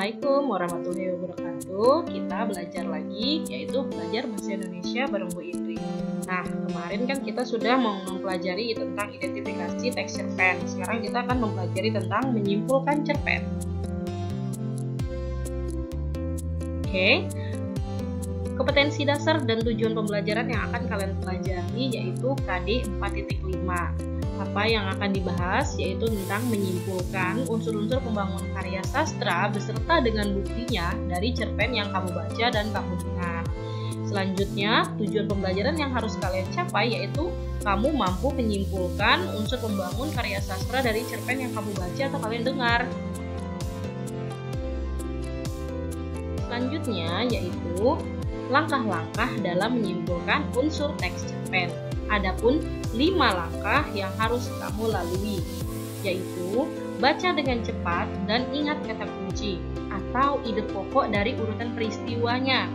Assalamualaikum warahmatullahi wabarakatuh. Kita belajar lagi, yaitu belajar bahasa Indonesia bareng Bu Indri. Nah, kemarin kan kita sudah mempelajari tentang identifikasi teks cerpen. Sekarang kita akan mempelajari tentang menyimpulkan cerpen. Oke. Kompetensi dasar dan tujuan pembelajaran yang akan kalian pelajari yaitu KD 4.5. Apa yang akan dibahas yaitu tentang menyimpulkan unsur-unsur pembangunan karya sastra beserta dengan buktinya dari cerpen yang kamu baca dan kamu dengar. Selanjutnya, tujuan pembelajaran yang harus kalian capai yaitu kamu mampu menyimpulkan unsur pembangun karya sastra dari cerpen yang kamu baca atau kalian dengar. Selanjutnya yaitu langkah-langkah dalam menyimpulkan unsur teks cerpen. Adapun 5 langkah yang harus kamu lalui, yaitu baca dengan cepat dan ingat kata kunci atau ide pokok dari urutan peristiwanya.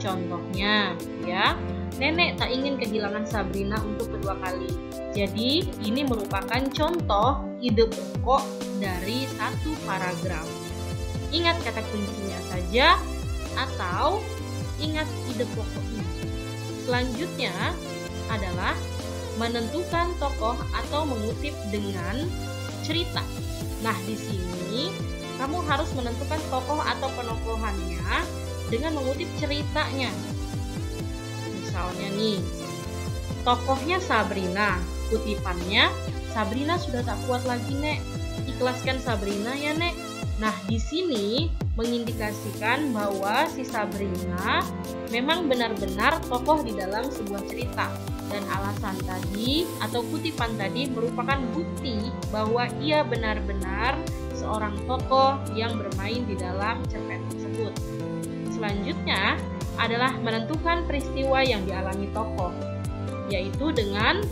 Contohnya, ya, nenek tak ingin kehilangan Sabrina untuk kedua kali. Jadi, ini merupakan contoh ide pokok dari satu paragraf. Ingat kata kuncinya saja atau ingat ide pokoknya. Selanjutnya adalah menentukan tokoh atau mengutip dengan cerita. Nah, di sini kamu harus menentukan tokoh atau penokohannya dengan mengutip ceritanya. Misalnya nih, tokohnya Sabrina, kutipannya, Sabrina sudah tak kuat lagi, Nek. Ikhlaskan Sabrina ya, Nek. Nah, di sini mengindikasikan bahwa si Sabrina memang benar-benar tokoh di dalam sebuah cerita. Dan alasan tadi atau kutipan tadi merupakan bukti bahwa ia benar-benar seorang tokoh yang bermain di dalam cerpen tersebut. Selanjutnya adalah menentukan peristiwa yang dialami tokoh, yaitu dengan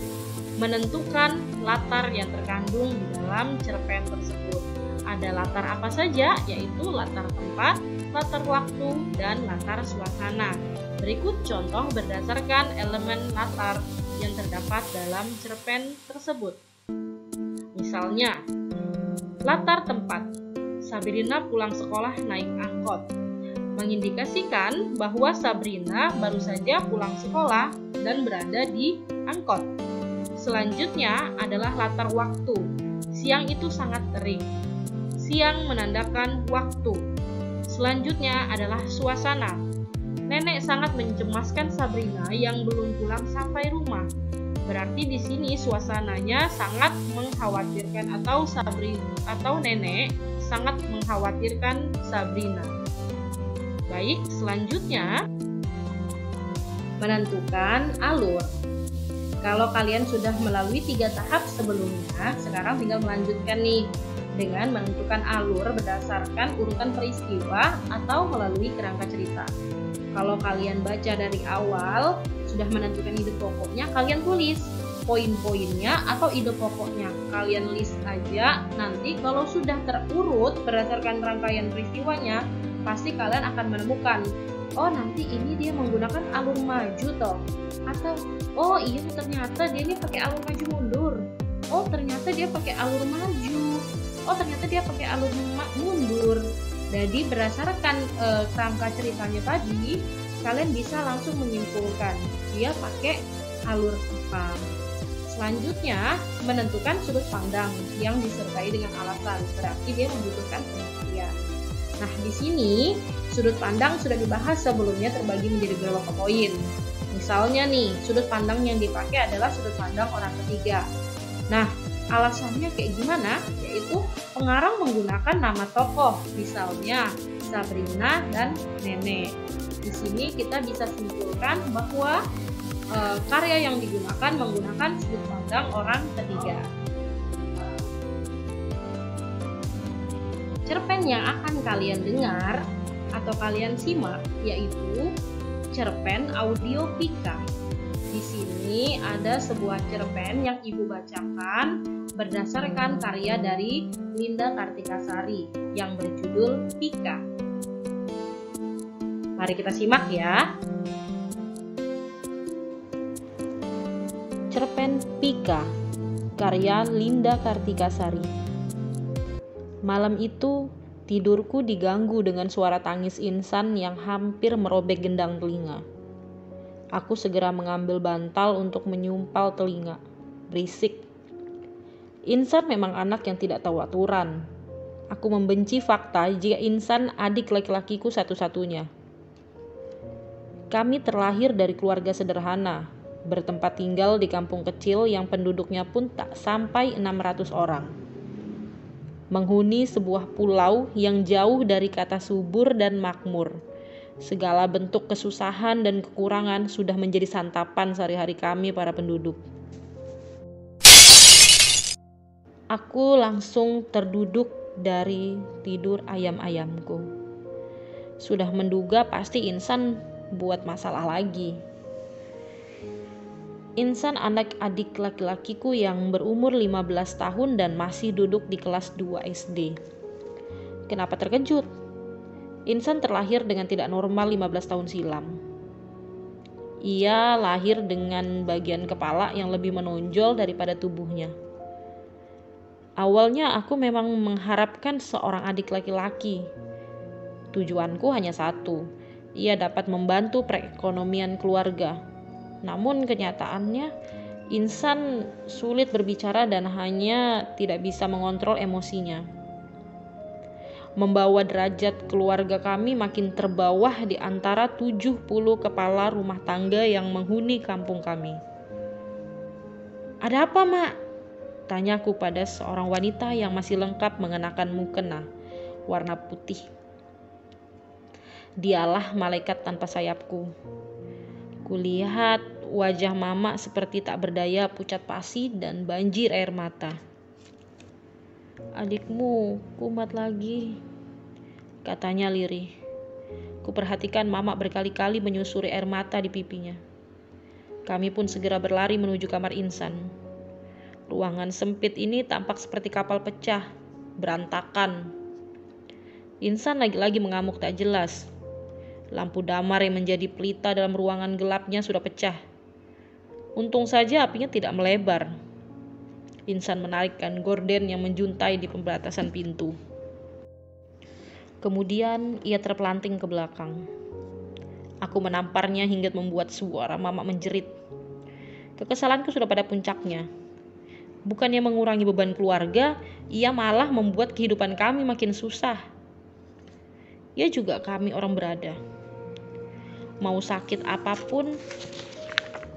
menentukan latar yang terkandung di dalam cerpen tersebut. Ada latar apa saja, yaitu latar tempat, latar waktu, dan latar suasana. Berikut contoh berdasarkan elemen latar yang terdapat dalam cerpen tersebut. Misalnya, latar tempat, Sabrina pulang sekolah naik angkot, mengindikasikan bahwa Sabrina baru saja pulang sekolah dan berada di angkot. Selanjutnya adalah latar waktu, siang itu sangat terik. Siang menandakan waktu. Selanjutnya adalah suasana. Nenek sangat mencemaskan Sabrina yang belum pulang sampai rumah. Berarti di sini suasananya sangat mengkhawatirkan atau nenek sangat mengkhawatirkan Sabrina. Baik, selanjutnya menentukan alur. Kalau kalian sudah melalui 3 tahap sebelumnya, sekarang tinggal melanjutkan nih dengan menentukan alur berdasarkan urutan peristiwa atau melalui kerangka cerita. Kalau kalian baca dari awal, sudah menentukan ide pokoknya, kalian tulis poin-poinnya atau ide pokoknya. Kalian list aja, nanti kalau sudah terurut berdasarkan rangkaian peristiwanya, pasti kalian akan menemukan, oh nanti ini dia menggunakan alur maju toh. Atau, oh iya ternyata dia ini pakai alur maju mundur. Oh ternyata dia pakai alur maju. Oh ternyata dia pakai alur mundur. Jadi berdasarkan kerangka ceritanya tadi, kalian bisa langsung menyimpulkan dia pakai alur apa. Selanjutnya, menentukan sudut pandang yang disertai dengan alasan. Berarti dia membutuhkan pengertian. Nah, di sini sudut pandang sudah dibahas sebelumnya terbagi menjadi beberapa poin. Misalnya nih, sudut pandang yang dipakai adalah sudut pandang orang ketiga. Nah, alasannya kayak gimana? Yaitu pengarang menggunakan nama tokoh, misalnya Sabrina dan Nenek. Di sini kita bisa simpulkan bahwa karya yang digunakan menggunakan sudut pandang orang ketiga. Cerpen yang akan kalian dengar atau kalian simak yaitu cerpen audio Pika. Di sini ada sebuah cerpen yang Ibu bacakan berdasarkan karya dari Linda Kartikasari yang berjudul Pika. Mari kita simak ya. Cerpen Pika, karya Linda Kartikasari. Malam itu Tidurku diganggu dengan suara tangis Insan yang hampir merobek gendang telinga. Aku segera mengambil bantal untuk menyumpal telinga. Berisik. Insan memang anak yang tidak tahu aturan. Aku membenci fakta jika Insan adik laki-lakiku satu-satunya. Kami terlahir dari keluarga sederhana, bertempat tinggal di kampung kecil yang penduduknya pun tak sampai 600 orang. Menghuni sebuah pulau yang jauh dari kata subur dan makmur. Segala bentuk kesusahan dan kekurangan sudah menjadi santapan sehari-hari kami para penduduk. Aku langsung terduduk dari tidur ayam-ayamku. Sudah menduga pasti Insan buat masalah lagi. Insan anak adik laki-lakiku yang berumur 15 tahun dan masih duduk di kelas 2 SD. Kenapa terkejut? Insan terlahir dengan tidak normal 15 tahun silam. Ia lahir dengan bagian kepala yang lebih menonjol daripada tubuhnya. Awalnya aku memang mengharapkan seorang adik laki-laki. Tujuanku hanya satu, ia dapat membantu perekonomian keluarga. Namun kenyataannya, Insan sulit berbicara dan hanya tidak bisa mengontrol emosinya. Membawa derajat keluarga kami makin terbawah di antara 70 kepala rumah tangga yang menghuni kampung kami. "Ada apa, Mak?" tanyaku pada seorang wanita yang masih lengkap mengenakan mukena warna putih. Dialah malaikat tanpa sayapku. Kulihat wajah Mama seperti tak berdaya, pucat pasi dan banjir air mata. "Adikmu kumat lagi," katanya lirih. Kuperhatikan Mama berkali-kali menyusuri air mata di pipinya. Kami pun segera berlari menuju kamar Insan. Ruangan sempit ini tampak seperti kapal pecah, berantakan. Insan lagi-lagi mengamuk tak jelas. Lampu damar yang menjadi pelita dalam ruangan gelapnya sudah pecah. Untung saja apinya tidak melebar. Insan menarikkan gorden yang menjuntai di pembatasan pintu. Kemudian ia terpelanting ke belakang. Aku menamparnya hingga membuat suara Mama menjerit. Kekesalanku sudah pada puncaknya. Bukannya mengurangi beban keluarga, ia malah membuat kehidupan kami makin susah. Ya juga kami orang berada. Mau sakit apapun,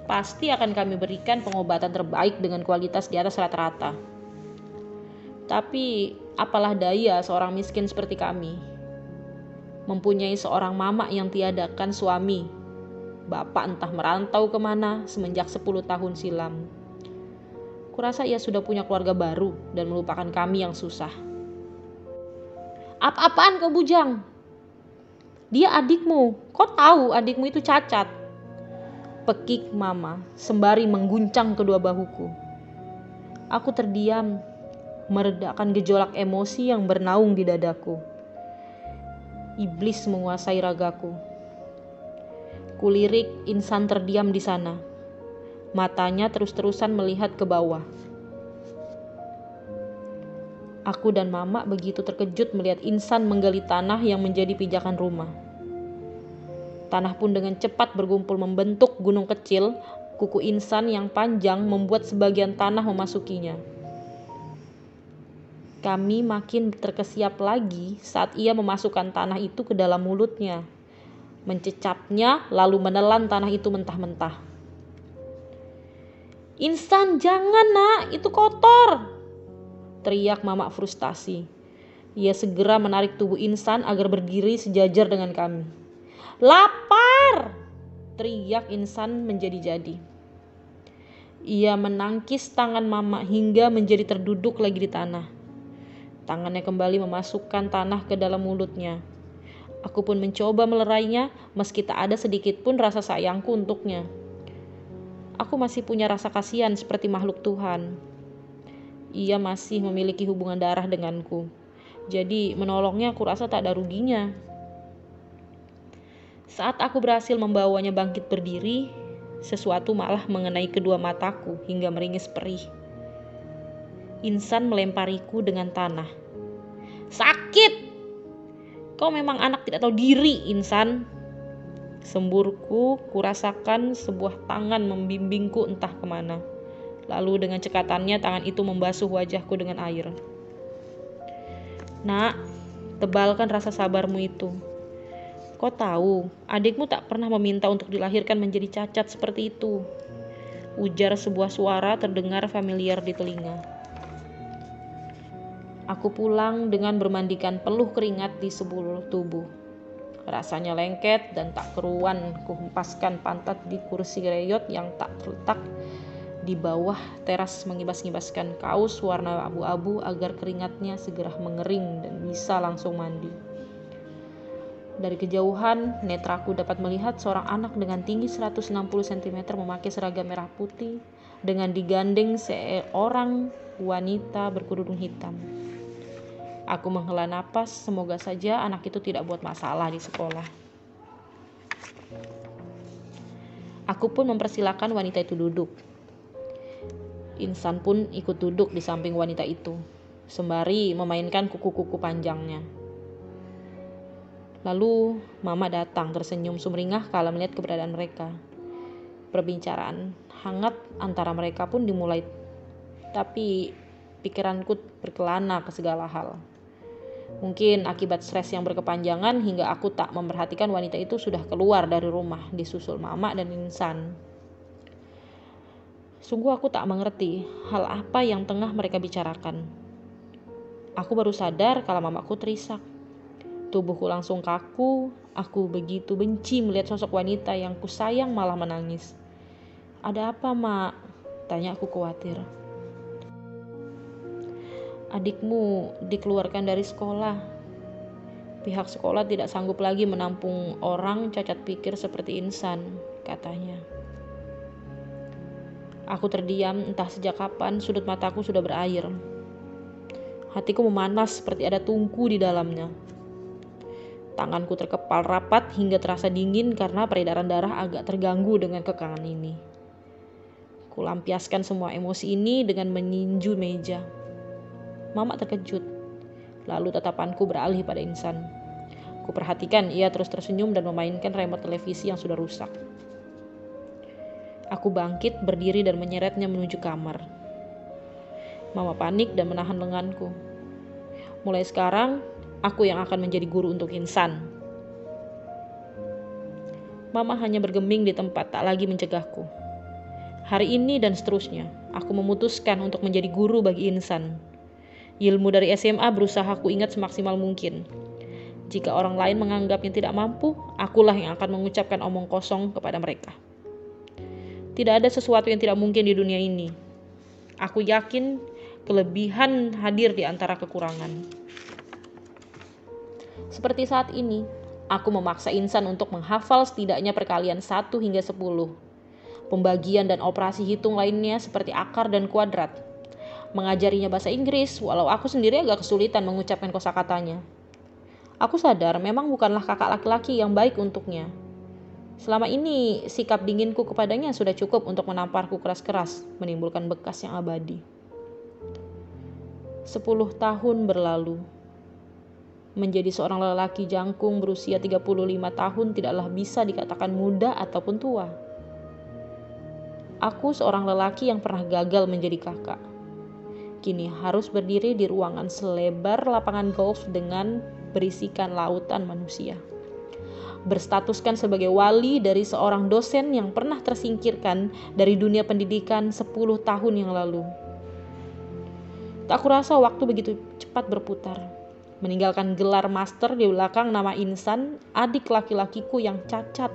pasti akan kami berikan pengobatan terbaik dengan kualitas di atas rata-rata. Tapi apalah daya seorang miskin seperti kami. Mempunyai seorang mama yang tiadakan suami. Bapak entah merantau kemana semenjak 10 tahun silam. Kurasa ia sudah punya keluarga baru dan melupakan kami yang susah. "Apa-apaan kau bujang? Dia adikmu. Kau tahu adikmu itu cacat," pekik Mama sembari mengguncang kedua bahuku. Aku terdiam, meredakan gejolak emosi yang bernaung di dadaku. Iblis menguasai ragaku. Kulirik Insan terdiam di sana. Matanya terus-terusan melihat ke bawah. Aku dan Mama begitu terkejut melihat Insan menggali tanah yang menjadi pijakan rumah. Tanah pun dengan cepat bergumpul membentuk gunung kecil. Kuku Insan yang panjang membuat sebagian tanah memasukinya. Kami makin terkesiap lagi saat ia memasukkan tanah itu ke dalam mulutnya, mencecapnya lalu menelan tanah itu mentah-mentah. "Insan, jangan nak, itu kotor!" teriak Mama frustasi. Ia segera menarik tubuh Insan agar berdiri sejajar dengan kami. "Lapar!" teriak Insan menjadi-jadi. Ia menangkis tangan Mama hingga menjadi terduduk lagi di tanah. Tangannya kembali memasukkan tanah ke dalam mulutnya. Aku pun mencoba melerainya meski tak ada sedikit pun rasa sayangku untuknya. Aku masih punya rasa kasihan seperti makhluk Tuhan. Ia masih memiliki hubungan darah denganku. Jadi menolongnya aku rasa tak ada ruginya. Saat aku berhasil membawanya bangkit berdiri, sesuatu malah mengenai kedua mataku hingga meringis perih. Insan melempariku dengan tanah. "Sakit!" Kau memang anak tidak tahu diri, Insan. Semburku, kurasakan sebuah tangan membimbingku entah kemana. Lalu dengan cekatannya tangan itu membasuh wajahku dengan air. Nak, tebalkan rasa sabarmu itu. Kau tahu, adikmu tak pernah meminta untuk dilahirkan menjadi cacat seperti itu. Ujar sebuah suara terdengar familiar di telinga. Aku pulang dengan bermandikan peluh keringat di seluruh tubuh. Rasanya lengket dan tak keruan kuhempaskan pantat di kursi reyot yang tak terletak di bawah teras mengibas-ngibaskan kaus warna abu-abu agar keringatnya segera mengering dan bisa langsung mandi. Dari kejauhan, netraku dapat melihat seorang anak dengan tinggi 160 cm memakai seragam merah putih dengan digandeng seorang wanita berkerudung hitam. Aku menghela napas, semoga saja anak itu tidak buat masalah di sekolah. Aku pun mempersilakan wanita itu duduk. Insan pun ikut duduk di samping wanita itu, sembari memainkan kuku-kuku panjangnya. Lalu Mama datang tersenyum sumringah kala melihat keberadaan mereka. Perbincangan hangat antara mereka pun dimulai, tapi pikiranku berkelana ke segala hal. Mungkin akibat stres yang berkepanjangan hingga aku tak memperhatikan wanita itu sudah keluar dari rumah disusul Mama dan Insan. Sungguh aku tak mengerti hal apa yang tengah mereka bicarakan. Aku baru sadar kalau mamaku terisak. Tubuhku langsung kaku, aku begitu benci melihat sosok wanita yang kusayang malah menangis. Ada apa, Mak? Tanya aku khawatir. Adikmu dikeluarkan dari sekolah. Pihak sekolah tidak sanggup lagi menampung orang cacat pikir seperti Insan, katanya. Aku terdiam, entah sejak kapan sudut mataku sudah berair. Hatiku memanas seperti ada tungku di dalamnya. Tanganku terkepal rapat hingga terasa dingin karena peredaran darah agak terganggu dengan kekangan ini. Kulampiaskan semua emosi ini dengan meninju meja. Mama terkejut. Lalu tatapanku beralih pada Insan. Kuperhatikan ia terus tersenyum dan memainkan remote televisi yang sudah rusak. Aku bangkit, berdiri dan menyeretnya menuju kamar. Mama panik dan menahan lenganku. Mulai sekarang, aku yang akan menjadi guru untuk Insan. Mama hanya bergeming di tempat, tak lagi mencegahku. Hari ini dan seterusnya, aku memutuskan untuk menjadi guru bagi Insan. Ilmu dari SMA berusaha aku ingat semaksimal mungkin. Jika orang lain menganggapnya tidak mampu, akulah yang akan mengucapkan omong kosong kepada mereka. Tidak ada sesuatu yang tidak mungkin di dunia ini. Aku yakin kelebihan hadir di antara kekurangan. Seperti saat ini, aku memaksa Insan untuk menghafal setidaknya perkalian 1 hingga 10. Pembagian dan operasi hitung lainnya seperti akar dan kuadrat. Mengajarinya bahasa Inggris, walau aku sendiri agak kesulitan mengucapkan kosakatanya. Aku sadar memang bukanlah kakak laki-laki yang baik untuknya. Selama ini, sikap dinginku kepadanya sudah cukup untuk menamparku keras-keras, menimbulkan bekas yang abadi. 10 tahun berlalu. Menjadi seorang lelaki jangkung berusia 35 tahun tidaklah bisa dikatakan muda ataupun tua. Aku seorang lelaki yang pernah gagal menjadi kakak. Kini harus berdiri di ruangan selebar lapangan golf dengan berisikan lautan manusia. Berstatuskan sebagai wali dari seorang dosen yang pernah tersingkirkan dari dunia pendidikan 10 tahun yang lalu. Tak kurasa waktu begitu cepat berputar. Meninggalkan gelar master di belakang nama Insan, adik laki-lakiku yang cacat.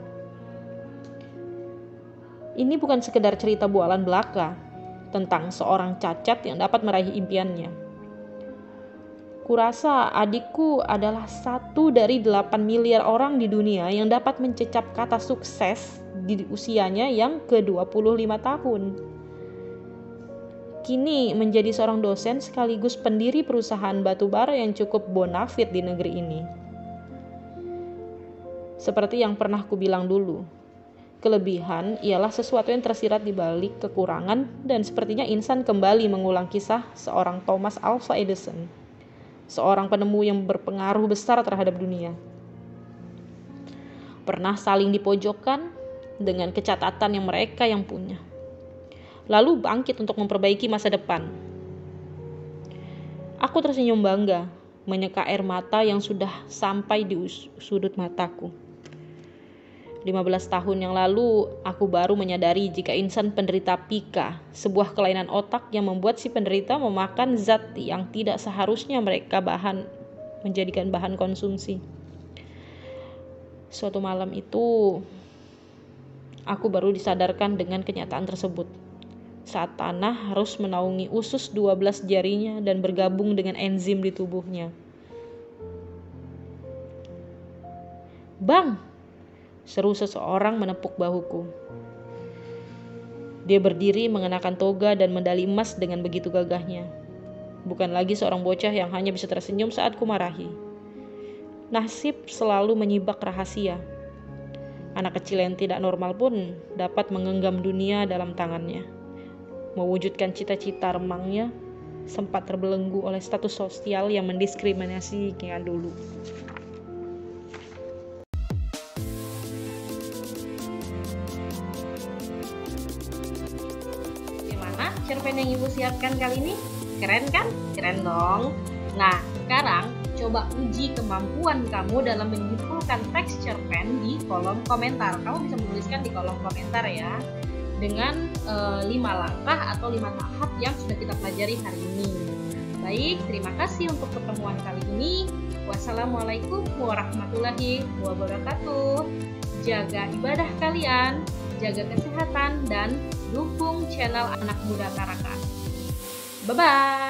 Ini bukan sekedar cerita bualan belaka tentang seorang cacat yang dapat meraih impiannya. Kurasa adikku adalah 1 dari 8 miliar orang di dunia yang dapat mencecap kata sukses di usianya yang ke-25 tahun. Kini menjadi seorang dosen sekaligus pendiri perusahaan batubara yang cukup bonafit di negeri ini. Seperti yang pernah kubilang dulu, kelebihan ialah sesuatu yang tersirat di balik kekurangan dan sepertinya Insan kembali mengulang kisah seorang Thomas Alva Edison. seorang penemu yang berpengaruh besar terhadap dunia. Pernah saling dipojokkan dengan kecatatan yang mereka yang punya. Lalu bangkit untuk memperbaiki masa depan. Aku tersenyum bangga, menyeka air mata yang sudah sampai di sudut mataku. 15 tahun yang lalu, aku baru menyadari jika insan penderita pika, sebuah kelainan otak yang membuat si penderita memakan zat yang tidak seharusnya mereka menjadikan bahan konsumsi. Suatu malam itu, aku baru disadarkan dengan kenyataan tersebut. Saat tanah harus menaungi usus 12 jarinya dan bergabung dengan enzim di tubuhnya. "Bang!" seru seseorang menepuk bahuku. Dia berdiri mengenakan toga dan medali emas dengan begitu gagahnya. Bukan lagi seorang bocah yang hanya bisa tersenyum saat kumarahi. Nasib selalu menyibak rahasia. Anak kecil yang tidak normal pun dapat menggenggam dunia dalam tangannya. Mewujudkan cita-cita remangnya sempat terbelenggu oleh status sosial yang mendiskriminasinya dulu. Gimana cerpen yang Ibu siapkan kali ini? Keren kan? Keren dong. Nah, sekarang coba uji kemampuan kamu dalam menyimpulkan teks cerpen di kolom komentar. Kamu bisa menuliskan di kolom komentar ya, dengan 5 langkah atau 5 tahap yang sudah kita pelajari hari ini. Baik, terima kasih untuk pertemuan kali ini. Wassalamualaikum warahmatullahi wabarakatuh. Jaga ibadah kalian, jaga kesehatan, dan dukung channel Anak Muda Tarakan. Bye-bye.